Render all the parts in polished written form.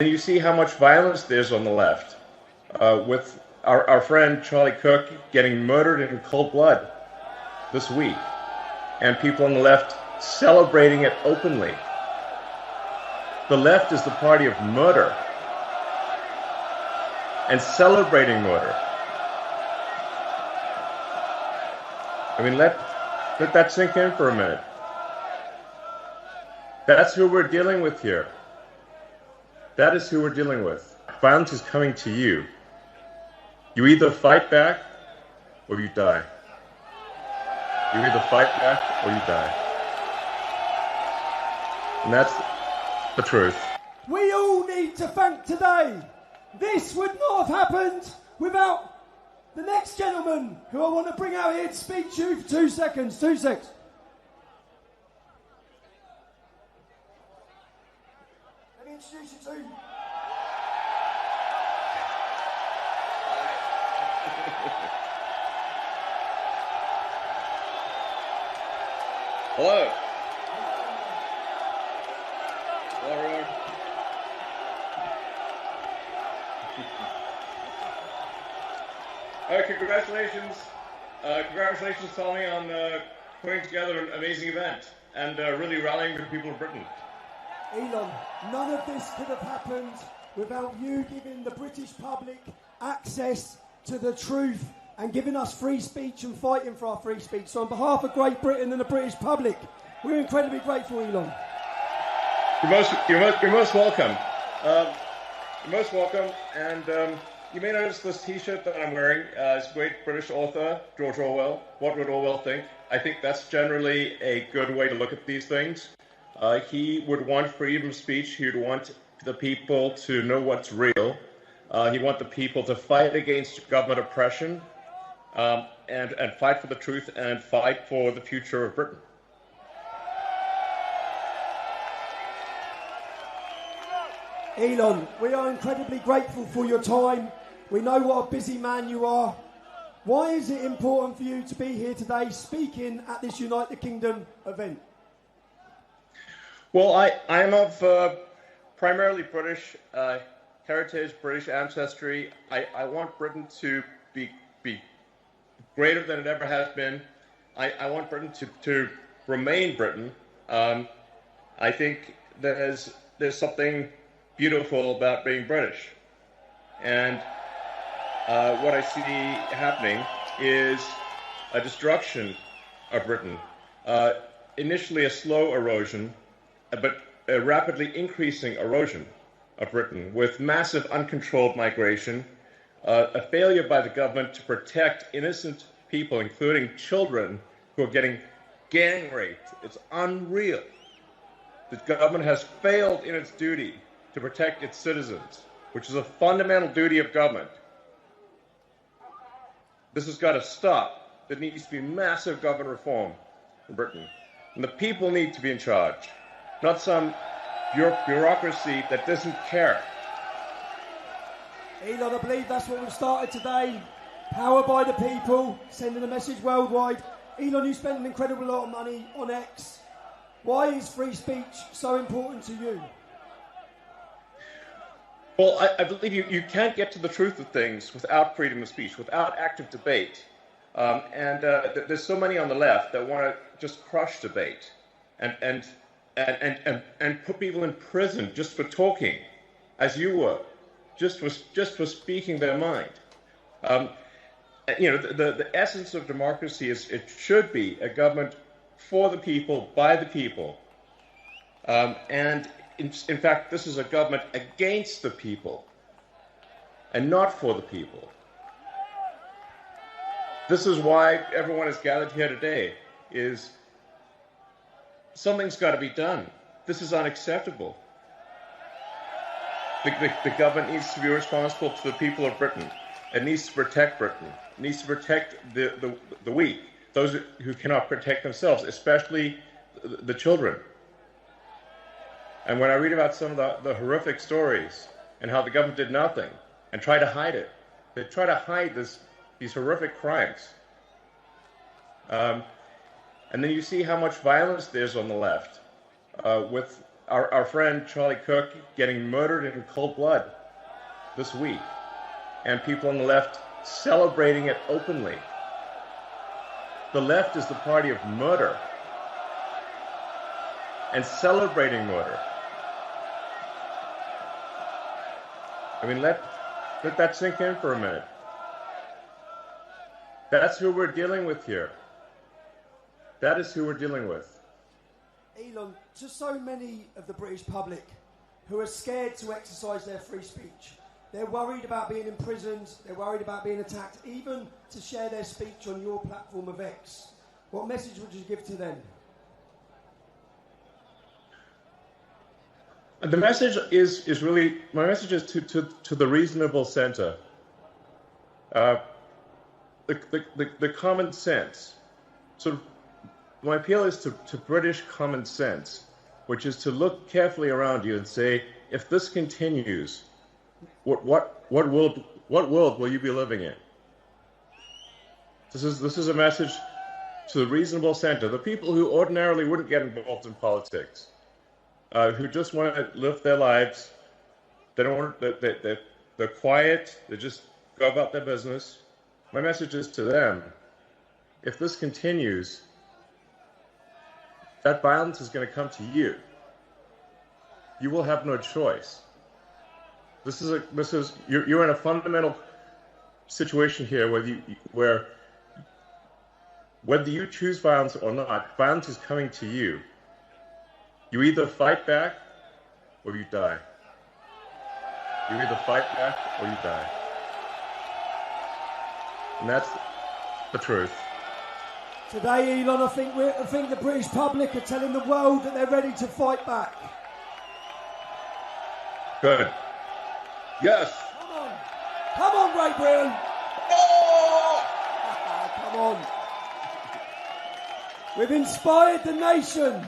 You see how much violence there's on the left, with our friend Charlie Kirk getting murdered in cold blood this week, and people on the left celebrating it openly. The left is the party of murder and celebrating murder. I mean, let that sink in for a minute. That's who we're dealing with here. That is who we're dealing with. Violence is coming to you. You either fight back or you die. You either fight back or you die. And that's the truth. We all need to thank today. This would not have happened without the next gentleman who I want to bring out here to speak to you for 2 seconds. 2 seconds. Let me introduce you to... Hello. Hello, everyone. Congratulations. Congratulations, Tommy, on putting together an amazing event and really rallying the people of Britain. Elon, none of this could have happened without you giving the British public access to the truth and giving us free speech and fighting for our free speech. So on behalf of Great Britain and the British public, we're incredibly grateful, Elon. You're most welcome. You're most welcome. And you may notice this T-shirt that I'm wearing is great British author George Orwell. What would Orwell think? I think that's generally a good way to look at these things. He would want freedom of speech. He would want the people to know what's real. He'd want the people to fight against government oppression. And fight for the truth and fight for the future of Britain. Elon, we are incredibly grateful for your time. We know what a busy man you are. Why is it important for you to be here today speaking at this Unite the Kingdom event? Well, I am of primarily British heritage, British ancestry. I want Britain to be greater than it ever has been. I want Britain to remain Britain. I think there's something beautiful about being British. And what I see happening is a destruction of Britain. Initially a slow erosion, but a rapidly increasing erosion of Britain with massive uncontrolled migration, a failure by the government to protect innocent people, including children, who are getting gang raped. It's unreal. The government has failed in its duty to protect its citizens, which is a fundamental duty of government. This has got to stop. There needs to be massive government reform in Britain. And the people need to be in charge, not some bureaucracy that doesn't care. Elon, I believe that's what we've started today. Power by the people, sending a message worldwide. Elon, you spend an incredible lot of money on X. Why is free speech so important to you? Well, I believe you can't get to the truth of things without freedom of speech, without active debate. There's so many on the left that want to just crush debate and put people in prison just for talking, as you were, just for speaking their mind. The essence of democracy is it should be a government for the people, by the people. In fact, this is a government against the people and not for the people. This is why everyone is gathered here today, is something's got to be done. This is unacceptable. The government needs to be responsible to the people of Britain. It needs to protect Britain. It needs to protect the weak, those who cannot protect themselves, especially the children. And when I read about some of the horrific stories and how the government did nothing and tried to hide it, they try to hide these horrific crimes. And then you see how much violence there's on the left, with our friend Charlie Kirk getting murdered in cold blood this week, and people on the left celebrating it openly. The left is the party of murder and celebrating murder. I mean, let that sink in for a minute. That's who we're dealing with here. That is who we're dealing with. Elon, to so many of the British public who are scared to exercise their free speech, they're worried about being imprisoned, they're worried about being attacked, even to share their speech on your platform of X. What message would you give to them? The message is really, my message is to the reasonable center. The common sense. Sort of, my appeal is to British common sense, which is to look carefully around you and say, if this continues, what world will you be living in? This is a message to the reasonable center, the people who ordinarily wouldn't get involved in politics, who just want to live their lives. They don't want they're quiet. They just go about their business. My message is to them: if this continues, that violence is going to come to you. You will have no choice. You're in a fundamental situation here where whether you choose violence or not, violence is coming to you. You either fight back or you die. You either fight back or you die. And that's the truth. Today, Elon, I think the British public are telling the world that they're ready to fight back. Good. Yes. Come on, Great Britain. Oh! Come on. We've inspired the nation.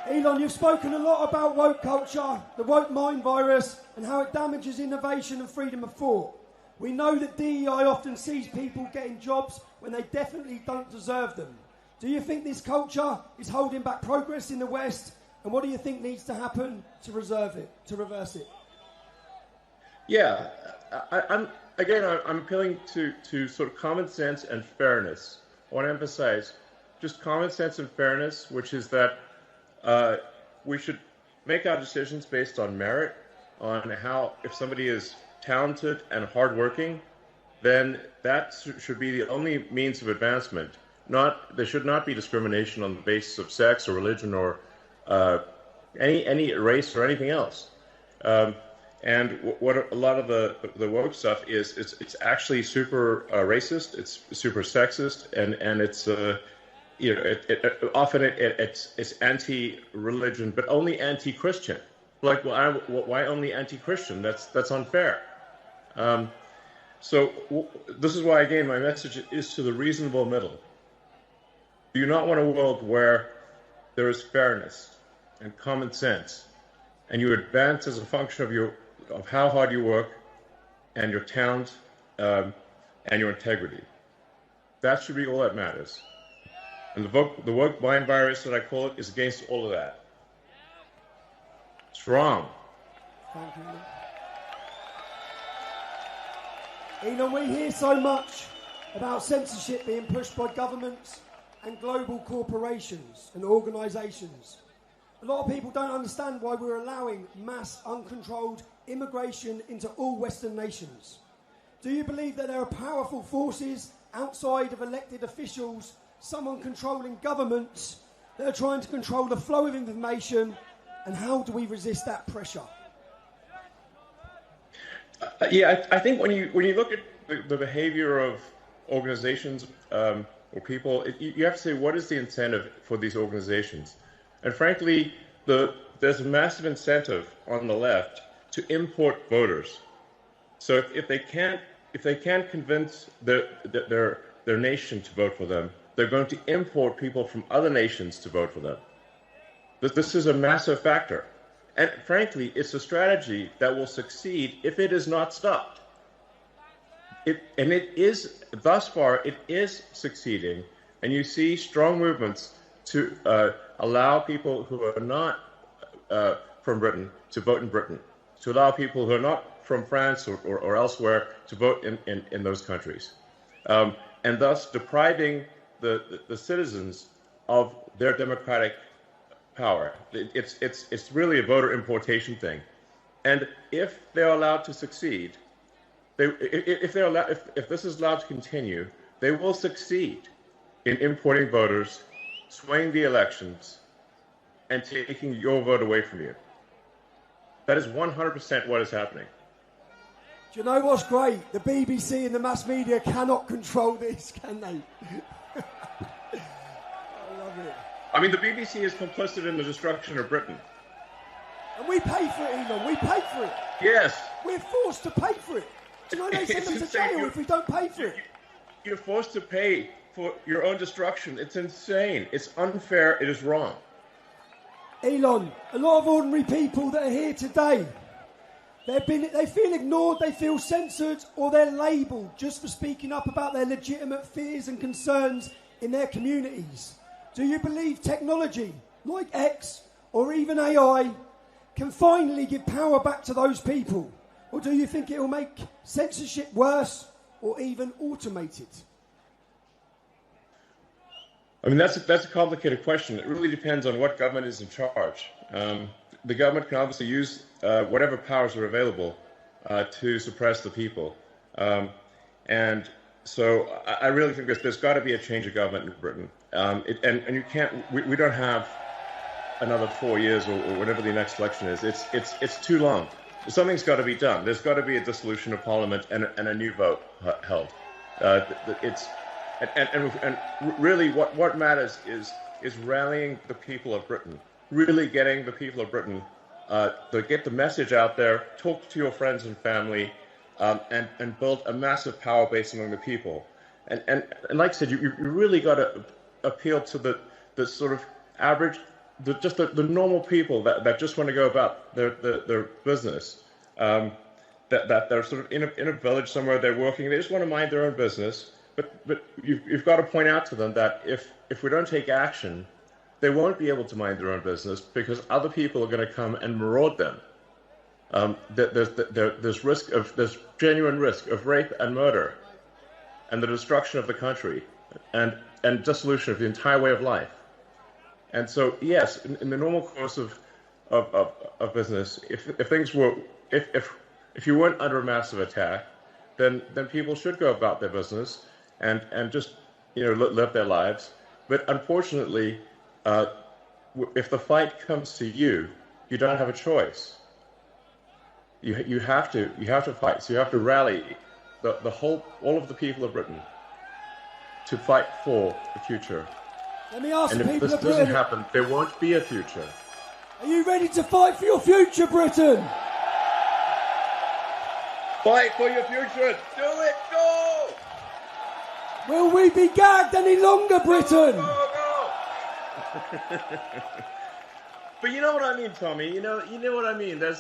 Elon, you've spoken a lot about woke culture, the woke mind virus, and how it damages innovation and freedom of thought. We know that DEI often sees people getting jobs when they definitely don't deserve them. Do you think this culture is holding back progress in the West? And what do you think needs to happen to reverse it? Yeah, I'm appealing to sort of common sense and fairness. I want to emphasize just common sense and fairness, which is that we should make our decisions based on merit, on how, if somebody is talented and hardworking, then that should be the only means of advancement. There should not be discrimination on the basis of sex or religion or any race or anything else. And what a lot of the woke stuff is, it's actually super racist, it's super sexist, and it's often it's anti-religion, but only anti-Christian. Like, why only anti-Christian? That's unfair. So this is why, again, my message is to the reasonable middle. Do you not want a world where there is fairness and common sense, and you advance as a function of how hard you work, and your talent, and your integrity? That should be all that matters. And the woke mind virus that I call it is against all of that. It's wrong. Thank you. Elon, we hear so much about censorship being pushed by governments and global corporations and organisations. A lot of people don't understand why we're allowing mass, uncontrolled immigration into all Western nations. Do you believe that there are powerful forces outside of elected officials, someone controlling governments, that are trying to control the flow of information, and how do we resist that pressure? I think when you look at the behavior of organizations or people, you have to say, what is the incentive for these organizations? And frankly, there's a massive incentive on the left to import voters. So if they can't convince their nation to vote for them, they're going to import people from other nations to vote for them. This is a massive factor. And frankly, it's a strategy that will succeed if it is not stopped. Thus far, it is succeeding. And you see strong movements to allow people who are not from Britain to vote in Britain, to allow people who are not from France or elsewhere to vote in those countries, and thus depriving the citizens of their democratic power. It's really a voter importation thing, and if they're allowed to succeed, if this is allowed to continue, they will succeed in importing voters, swaying the elections, and taking your vote away from you. That is 100% what is happening. Do you know what's great? The BBC and the mass media cannot control this, can they? I love it. I mean, the BBC is complicit in the destruction of Britain. And we pay for it, Elon. We pay for it. Yes. We're forced to pay for it. Do you know they send them to jail if we don't pay for it? You're forced to pay for your own destruction. It's insane. It's unfair. It is wrong. Elon, a lot of ordinary people that are here today, they feel ignored, they feel censored, or they're labelled just for speaking up about their legitimate fears and concerns in their communities. Do you believe technology, like X or even AI, can finally give power back to those people? Or do you think it will make censorship worse or even automate it? I mean, that's a complicated question. It really depends on what government is in charge. The government can obviously use whatever powers are available to suppress the people. And so I really think there's got to be a change of government in Britain. And you can't, we don't have another 4 years or whatever the next election is. It's too long. Something's got to be done. There's got to be a dissolution of Parliament and a new vote held. And really what matters is rallying the people of Britain, really getting the people of Britain to get the message out there, talk to your friends and family, and build a massive power base among the people. And like I said, you really got to appeal to the sort of average, the normal people that just want to go about their business, that they're sort of in a village somewhere, they're working, they just want to mind their own business. But you've got to point out to them that if we don't take action, they won't be able to mind their own business because other people are going to come and maraud them. There's genuine risk of rape and murder, and the destruction of the country, and dissolution of the entire way of life. And so, yes, in the normal course of business, if you weren't under a massive attack, then people should go about their business and just live their lives. But unfortunately, if the fight comes to you, you don't have a choice. You have to fight. So you have to rally all of the people of Britain to fight for the future. Let me ask and if this doesn't happen, there won't be a future. Are you ready to fight for your future, Britain? Fight for your future. Do it. Go. Will we be gagged any longer, Britain? Go. But you know what I mean, Tommy. You know what I mean. I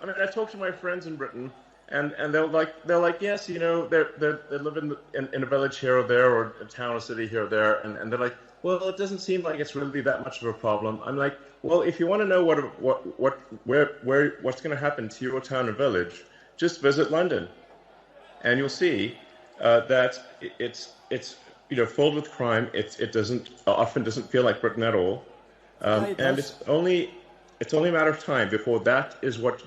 mean, I talk to my friends in Britain, and they're like, yes, they live in a village here or there, or a town or city here or there, and they're like, well, it doesn't seem like it's really that much of a problem. I'm like, well, if you want to know what's going to happen to your town or village, just visit London, and you'll see that it's filled with crime. It often doesn't feel like Britain at all, and it's only a matter of time before that is what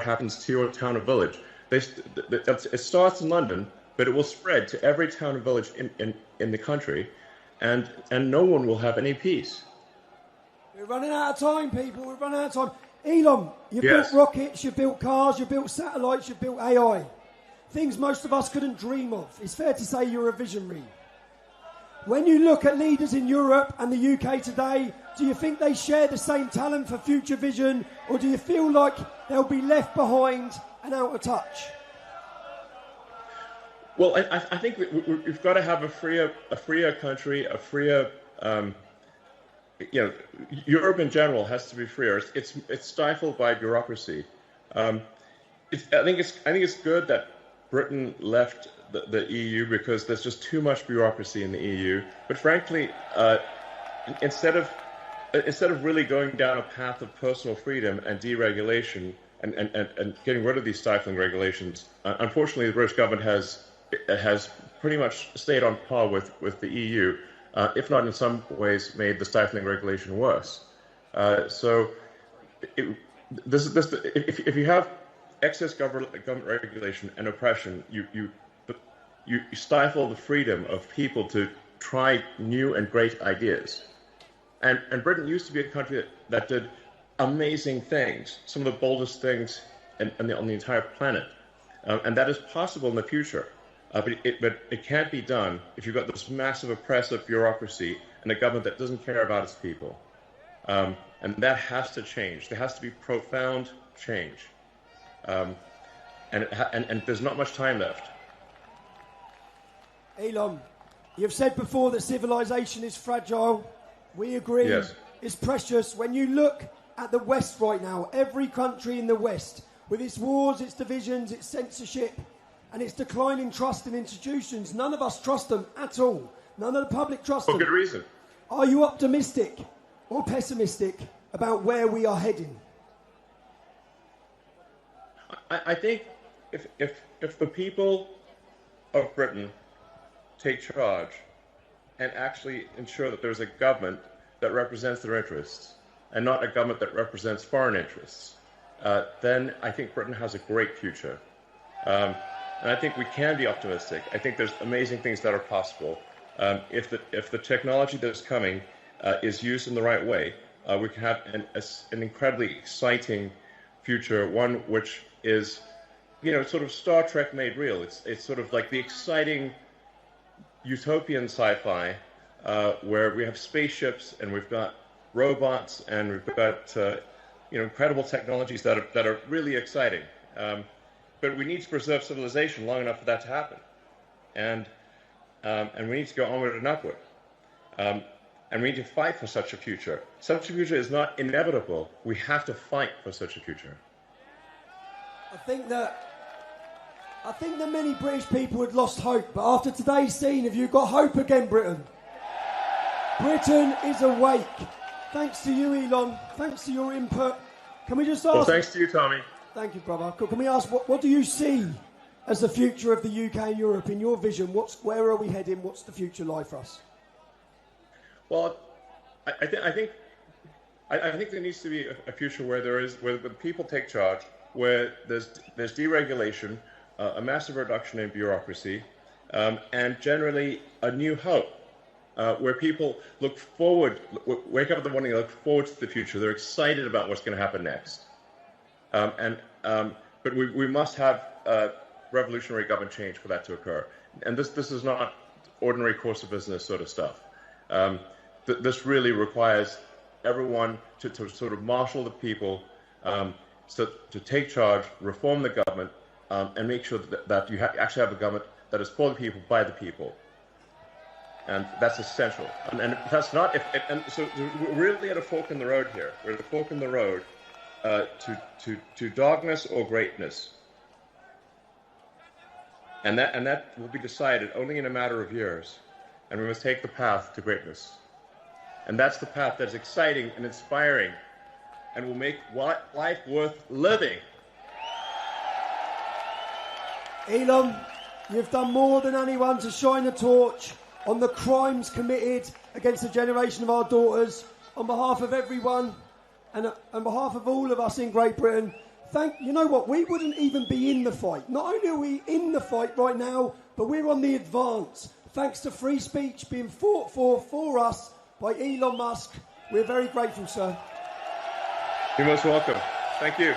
happens to your town or village. It starts in London, but it will spread to every town and village in the country, and no one will have any peace. We're running out of time, people. We're running out of time. Elon, you've built rockets, you've built cars, you've built satellites, you've built AI. Things most of us couldn't dream of. It's fair to say you're a visionary. When you look at leaders in Europe and the UK today, do you think they share the same talent for future vision, or do you feel like they'll be left behind and out of touch? Well, I think we've got to have a freer country, a freer. Europe in general has to be freer. It's stifled by bureaucracy. I think it's good that Britain left the EU because there's just too much bureaucracy in the EU. But frankly, instead of instead of really going down a path of personal freedom and deregulation and getting rid of these stifling regulations, unfortunately, the British government has pretty much stayed on par with the EU, if not in some ways made the stifling regulation worse. If you have excess government regulation and oppression, you stifle the freedom of people to try new and great ideas. And Britain used to be a country that did amazing things, some of the boldest things on the entire planet. And that is possible in the future. But it can't be done if you've got this massive oppressive bureaucracy and a government that doesn't care about its people. And that has to change. There has to be profound change. And there's not much time left. Elon, you've said before that civilization is fragile. We agree. Yes. It's precious. When you look at the West right now, every country in the West, with its wars, its divisions, its censorship, and its declining trust in institutions, none of us trust them at all. None of the public trust them. For good reason. Are you optimistic or pessimistic about where we are heading? I think if the people of Britain take charge and actually ensure that there's a government that represents their interests and not a government that represents foreign interests, then I think Britain has a great future. And I think we can be optimistic. I think there's amazing things that are possible. If the technology that's coming is used in the right way, we can have an incredibly exciting future, one which is, sort of Star Trek made real. It's sort of like the exciting utopian sci-fi where we have spaceships and we've got robots and we've got incredible technologies that are really exciting. But we need to preserve civilization long enough for that to happen, and we need to go onward and upward, and we need to fight for such a future. Such a future is not inevitable. We have to fight for such a future. I think that many British people had lost hope, but after today's scene, have you got hope again, Britain? Britain is awake. Thanks to you, Elon. Thanks to your input. Can we just ask... Well, thanks to you, Tommy. Thank you, brother. Can we ask, what do you see as the future of the UK and Europe in your vision? Where are we heading? What's the future like for us? Well, I think there needs to be a future where the people take charge, where there's deregulation, a massive reduction in bureaucracy, and generally a new hope, where people look forward, wake up in the morning and look forward to the future. They're excited about what's going to happen next. But we must have revolutionary government change for that to occur. And this is not ordinary course of business sort of stuff. This really requires everyone to sort of marshal the people, to take charge, reform the government, and make sure that you actually have a government that is for the people, by the people. And that's essential. And that's not... So we're really at a fork in the road here. We're at a fork in the road to darkness or greatness. And that will be decided only in a matter of years. And we must take the path to greatness. And that's the path that's exciting and inspiring and will make life worth living. Elon, you've done more than anyone to shine a torch on the crimes committed against a generation of our daughters. On behalf of everyone and on behalf of all of us in Great Britain, you know what, we wouldn't even be in the fight. Not only are we in the fight right now, but we're on the advance. Thanks to free speech being fought for us by Elon Musk. We're very grateful, sir. You're most welcome. Thank you.